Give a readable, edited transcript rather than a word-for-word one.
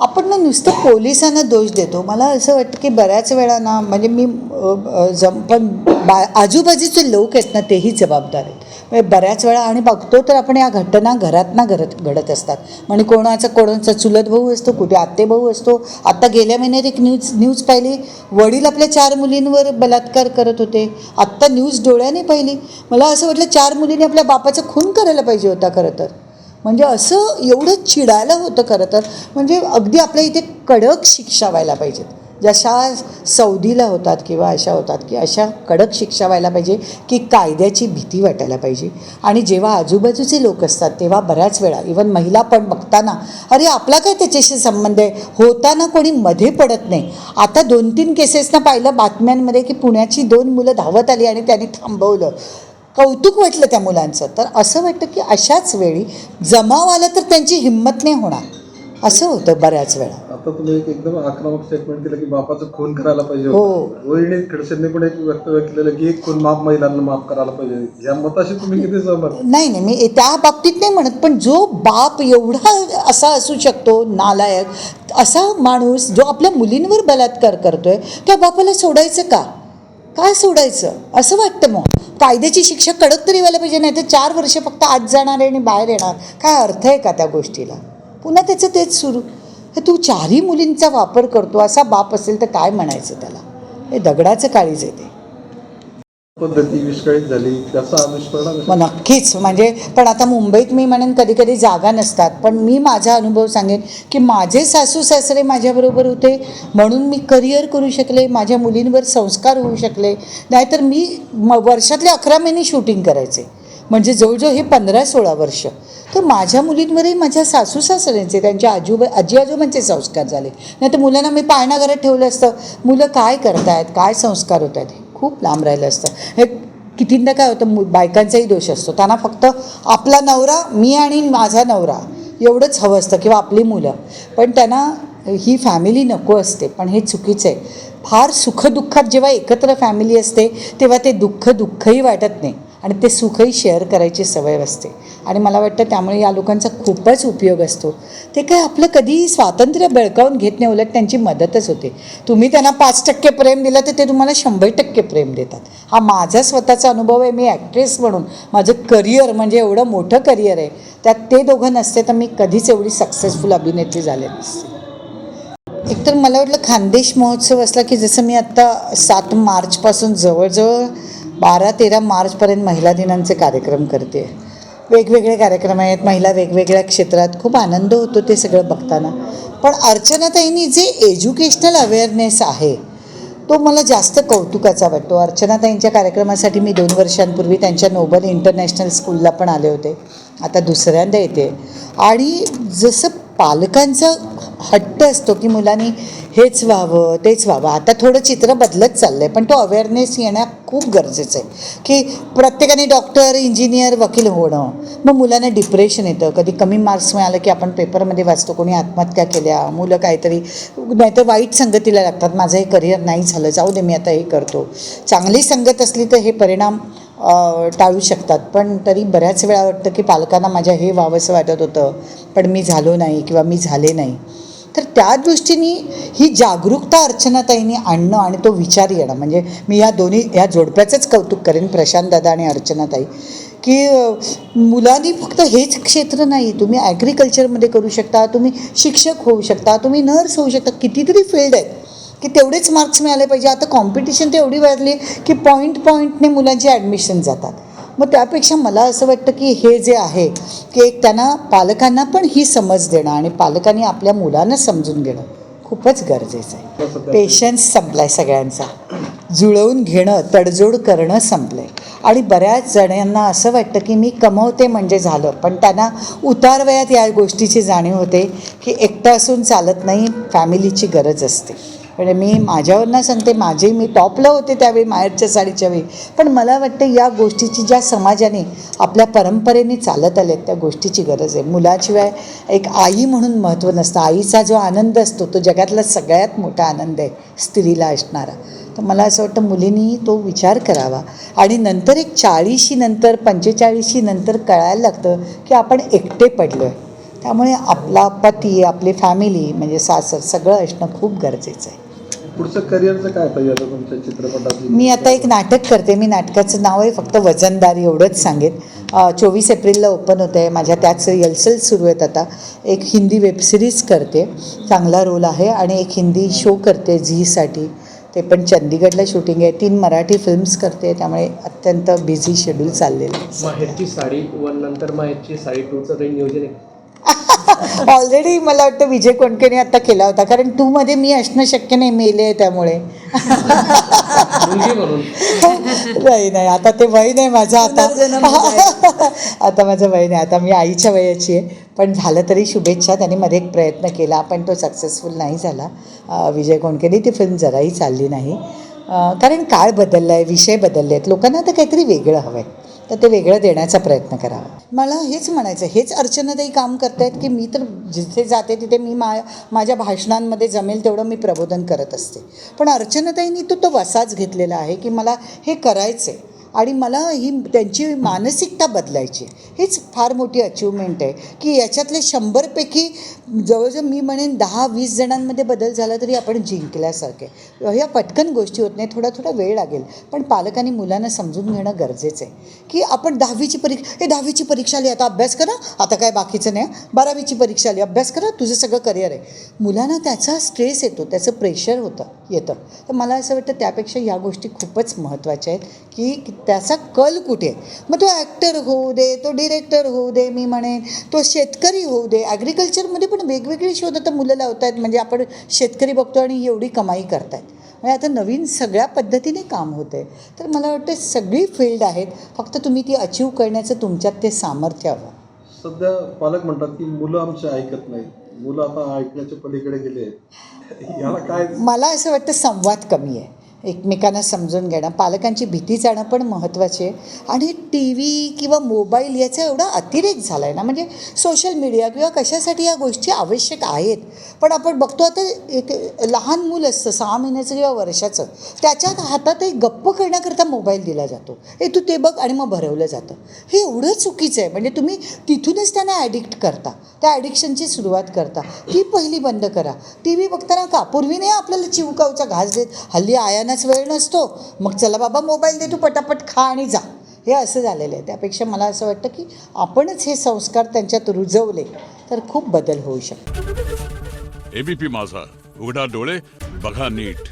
आपण ना नुसतं पोलिसांना दोष देतो. मला असं वाटतं की बऱ्याच वेळा ना म्हणजे मी पण आजूबाजूचे लोक आहेत ना तेही जबाबदार आहेत. म्हणजे बऱ्याच वेळा आणि बघतो तर आपण या घटना घडत असतात. म्हणजे कोणाचा चुलत भाऊ असतो, कुठे आत्ते भाऊ असतो. आता गेल्या महिन्यात एक न्यूज पाहिली, वडील आपल्या 4 मुलींवर बलात्कार करत होते. आत्ता न्यूज डोळ्याने पाहिली. मला असं वाटलं 4 मुलींनी आपल्या बापाचा खून करायला पाहिजे होता खरं तर. म्हणजे असं एवढं चिडायला होतं खरं तर. म्हणजे अगदी आपल्या इथे कडक शिक्षा व्हायला पाहिजेत, जशा सौदीला होतात किंवा अशा होतात, की अशा कडक शिक्षा व्हायला पाहिजे की कायद्याची भीती वाटायला पाहिजे. आणि जेव्हा आजूबाजूचे लोक असतात तेव्हा बऱ्याच वेळा इवन महिला पण बघताना अरे आपला काय त्याच्याशी संबंध आहे होताना कोणी मध्ये पडत नाही. आता 2-3 केसेसना पाहिलं बातम्यांमध्ये की पुण्याची 2 मुलं धावत आली आणि त्यांनी थांबवलं. कौतुक वाटलं त्या मुलांचं. तर असं वाटतं की अशाच वेळी जमाव आला तर त्यांची हिंमत नाही होणार, असं होतं बऱ्याच वेळा. आता तुम्ही एकदम आक्रमक स्टेटमेंट केलं की बापाचं खून करायला पाहिजे हो. होतं. रोहिणी खडसेंनी पण एक वक्तव्य केलेलं की एक खून महिलांना माफ करायला पाहिजे. या मताशी तुम्ही किती सहमत? नाही नाही, मी त्या बाबतीत नाही म्हणत, पण जो बाप एवढा असा असू शकतो नालायक असा माणूस जो आपल्या मुलींवर बलात्कार करतोय, त्या बापाला सोडायचं का? काय सोडायचं असं वाटतं. मग कायद्याची शिक्षा कडक तरी व्हायला पाहिजे. नाही तर 4 वर्ष फक्त आत जाणार आहे आणि बाहेर येणार, काय अर्थ आहे का त्या गोष्टीला? पुन्हा त्याचं तेच सुरू. तू 4ही मुलींचा वापर करतो असा बाप असेल तर काय म्हणायचं त्याला? हे दगडाचं काळीज आहे ते. पद्धती विस्कळीत झाली त्याचा दुष्परिणाम मग नक्कीच. म्हणजे पण आता मुंबईत मी म्हणेन कधी कधी जागा नसतात, पण मी माझा अनुभव सांगेन की माझे सासू सासरे माझ्याबरोबर होते म्हणून मी करिअर करू शकले, माझ्या मुलींवर संस्कार होऊ शकले. नाहीतर मी वर्षातले 11 महिने शूटिंग करायचे, म्हणजे जवळजवळ हे 15-16 वर्ष. तर माझ्या मुलींवरही माझ्या सासू सासऱ्यांचे त्यांच्या आजी आजोबांचे संस्कार झाले. नाही तर मुलांना मी पाळणाघरात ठेवलं असतं, मुलं काय करतायत, काय संस्कार होत आहेत, खूप लांब राहिलं असतं. हे कितींदा काय होतं, बायकांचाही दोष असतो. त्यांना फक्त आपला नवरा, मी आणि माझा नवरा एवढंच हवं असतं किंवा आपली मुलं, पण त्यांना ही फॅमिली नको असते. पण हे चुकीचं आहे. फार सुखदुःखात जेव्हा एकत्र फॅमिली असते तेव्हा ते दुःखही वाटत नाही आणि ते सुखही शेअर करायची सवय असते. आणि मला वाटतं त्यामुळे या लोकांचा खूपच उपयोग असतो. ते काय आपलं कधीही स्वातंत्र्य बळकावून घेत नाही, उलट त्यांची मदतच होते. तुम्ही त्यांना 5% प्रेम दिलं तर ते तुम्हाला 100% प्रेम देतात. हा माझा स्वतःचा अनुभव आहे. मी ॲक्ट्रेस म्हणून माझं करिअर म्हणजे एवढं मोठं करिअर आहे, त्यात ते दोघं नसते तर मी कधीच एवढी सक्सेसफुल अभिनेत्री झाले नसते. एकतर मला वाटलं खानदेश महोत्सव असला की जसं मी आत्ता 7 मार्चपासून जवळजवळ 12-13 मार्चपर्यंत महिला दिनांचे कार्यक्रम करते. वेगवेगळे कार्यक्रम आहेत, महिला वेगवेगळ्या क्षेत्रात, खूप आनंद होतो ते सगळं बघताना. पण अर्चनाताईंनी जे एज्युकेशनल अवेअरनेस आहे तो मला जास्त कौतुकाचा वाटतो. अर्चनाताईंच्या कार्यक्रमासाठी मी 2 वर्षांपूर्वी त्यांच्या नोबल इंटरनॅशनल स्कूलला पण आले होते, आता दुसऱ्यांदा येते. आणि जसं पालकांचा हट्ट असतो की मुलांनी हेच व्हावं तेच व्हावं, आता थोडं चित्र बदलत चाललं आहे, पण तो अवेअरनेस येणं खूप गरजेचं आहे की प्रत्येकाने डॉक्टर, इंजिनियर, वकील होणं. मग मुलांना डिप्रेशन येतं. कधी कमी मार्क्स मिळालं की आपण पेपरमध्ये वाचतो कोणी आत्महत्या केल्या, मुलं काहीतरी, नाहीतर वाईट संगतीला लागतात, माझं हे करिअर नाही झालं, जाऊ दे मी आता हे करतो. चांगली संगत असली तर हे परिणाम टाळू शकतात. पण तरी बऱ्याच वेळा वाटतं की पालकांना माझ्या हे व्हावंसं वाटत होतं पण मी झालो नाही किंवा मी झाले नाही. तर त्या दृष्टीने ही जागरूकता अर्चनाताईंनी आणणं आणि तो विचार येणं, म्हणजे मी या जोडप्याचंच कौतुक करेन, प्रशांत दादा आणि अर्चनाताई, की मुलांनी फक्त हेच क्षेत्र नाही, तुम्ही ॲग्रिकल्चरमध्ये करू शकता, तुम्ही शिक्षक होऊ शकता, तुम्ही नर्स होऊ शकता, कितीतरी फील्ड आहेत की तेवढेच मार्क्स मिळाले पाहिजे. आता कॉम्पिटिशन तर एवढी वाढली की पॉईंटने मुलांची ॲडमिशन जातात. मग त्यापेक्षा मला असं वाटतं की हे जे आहे की एक त्यांना पालकांना पण ही समज देणं आणि पालकांनी आपल्या मुलांना समजून घेणं खूपच गरजेचं आहे. पेशन्स संपला आहे सगळ्यांचा, जुळवून घेणं, तडजोड करणं संपलं आहे. आणि बऱ्याच जणांना असं वाटतं की मी कमवते म्हणजे झालं, पण त्यांना उतार वयात या गोष्टीची जाणीव होते की एकटं असून चालत नाही, फॅमिलीची गरज असते. म्हणजे मी माझ्यावरनं सांगते, मी टॉपला होते त्यावेळी माहेरच्या साडीच्या वेळी, पण मला वाटतं या गोष्टीची ज्या समाजाने आपल्या परंपरेने चालत आल्या त्या गोष्टीची गरज आहे. मुलाशिवाय एक आई म्हणून महत्त्व नसतं. आईचा जो आनंद असतो तो जगातला सगळ्यात मोठा आनंद आहे स्त्रीला असणारा. तर मला असं वाटतं मुलींनी तो विचार करावा. आणि नंतर एक 40शी नंतर 45शी नंतर कळायला लागतं की आपण एकटे पडलो आहे. त्यामुळे आपला पती, आपली फॅमिली म्हणजे सासर सगळं असणं खूप गरजेचं आहे. पुढचं करिअरचं काय पाहिजे आता तुमच्या चित्रपटात? मी आता एक नाटक करते. मी नाटकाचं नाव आहे फक्त वजनदार, एवढंच सांगेन. 24 एप्रिलला ओपन होतं आहे. माझ्या त्याच रिहर्सल सुरू आहेत आता. एक हिंदी वेबसिरीज करते, चांगला रोल आहे, आणि एक हिंदी शो करते झीसाठी, ते पण चंदीगडला शूटिंग आहे. 3 मराठी फिल्म्स करते, त्यामुळे अत्यंत बिझी शेड्यूल चाललेलं आहे. माहेरची साडी 1 नंतर माहेरची साडी 2चं काही नियोजन आहे? ऑलरेडी मला वाटतं विजय कोणकेने आता केला होता, कारण 2 मध्ये मी असणं शक्य नाही, मेले आहे त्यामुळे. मुलगी म्हणून नाही, आता ते वय नाही माझं आता. आता माझं वय नाही, आता मी आईच्या वयाची आहे. पण झालं तरी शुभेच्छा. त्यांनी मध्ये एक प्रयत्न केला पण तो सक्सेसफुल नाही झाला. विजय कोणकेने ती फिल्म जराही चालली नाही, कारण काळ बदलला आहे, विषय बदलले आहेत, लोकांना आता काहीतरी वेगळं हवं आहे, तर ते वेगळं देण्याचा प्रयत्न करावा. मला हेच म्हणायचं, हेच अर्चनाताई काम करतायत की मी तर जिथे जाते तिथे मी माझ्या भाषणांमध्ये जमेल तेवढं मी प्रबोधन करत असते. पण अर्चनाताईंनी तो वसाच घेतलेला आहे की मला हे करायचं आहे आणि मला ही त्यांची मानसिकता बदलायची. हेच फार मोठी अचिव्हमेंट आहे की याच्यातले 100पैकी जवळजवळ मी म्हणेन 10-20 जणांमध्ये बदल झाला तरी आपण जिंकल्यासारखे. ह्या पटकन गोष्टी होत नाही, थोडा वेळ लागेल. पण पालकांनी मुलांना समजून घेणं गरजेचं आहे की आपण 10वीची परीक्षा आली, आता अभ्यास करा, आता काय बाकीचं नाही. 12वीची परीक्षा आली, अभ्यास करा, तुझं सगळं करिअर आहे. मुलांना त्याचा स्ट्रेस येतो, त्याचं प्रेशर येतं. तर मला असं वाटतं त्यापेक्षा ह्या गोष्टी खूपच महत्त्वाच्या आहेत की त्याचा कल कुठे आहे. मग तो ॲक्टर होऊ दे, तो डिरेक्टर होऊ दे, मी म्हणेन तो शेतकरी होऊ दे. ॲग्रिकल्चरमध्ये पण वेगवेगळे शोध आता मुलं लावत आहेत. म्हणजे आपण शेतकरी बघतो आणि एवढी कमाई करत आहेत. म्हणजे आता नवीन सगळ्या पद्धतीने काम होतं आहे. तर मला वाटतं सगळी फील्ड आहेत, फक्त तुम्ही ती अचीव करण्याचं तुमच्यात ते सामर्थ्य हवं. सध्या पालक म्हणतात की मुलं आमचे ऐकत नाहीत, मुलं आता ऐकण्याच्या पलीकडे गेले आहेत. याला काय? मला असं वाटतं संवाद कमी आहे, एकमेकांना समजून घेणं, पालकांची भीती जाणं पण महत्त्वाची आहे. आणि टी व्ही किंवा मोबाईल याचा एवढा अतिरेक झाला आहे ना, म्हणजे सोशल मीडिया किंवा कशासाठी या गोष्टी आवश्यक आहेत. पण आपण बघतो आता एक लहान मूल असतं 6 महिन्याचं किंवा वर्षाचं, त्याच्या हातात एक गप्प करण्याकरता मोबाईल दिला जातो. तू ते बघ आणि मग भरवलं जातं. हे एवढं चुकीचं आहे. म्हणजे तुम्ही तिथूनच त्यांना ॲडिक्ट करता, त्या ॲडिक्शनची सुरुवात करता. ती पहिली बंद करा. टी व्ही बघताना का पूर्वी नाही आपल्याला चिवकावचा घास देत, हल्ली आयानाच वेळ नसतो, मग चला बाबा मोबाईल दे, तू पटापट खा आणि जा. हे असं झालेलं आहे. त्यापेक्षा मला असं वाटतं की आपणच हे संस्कार त्यांच्यात रुजवले तर खूप बदल होऊ शकतो. एबीपी माझा, उघडा डोळे बघा नीट.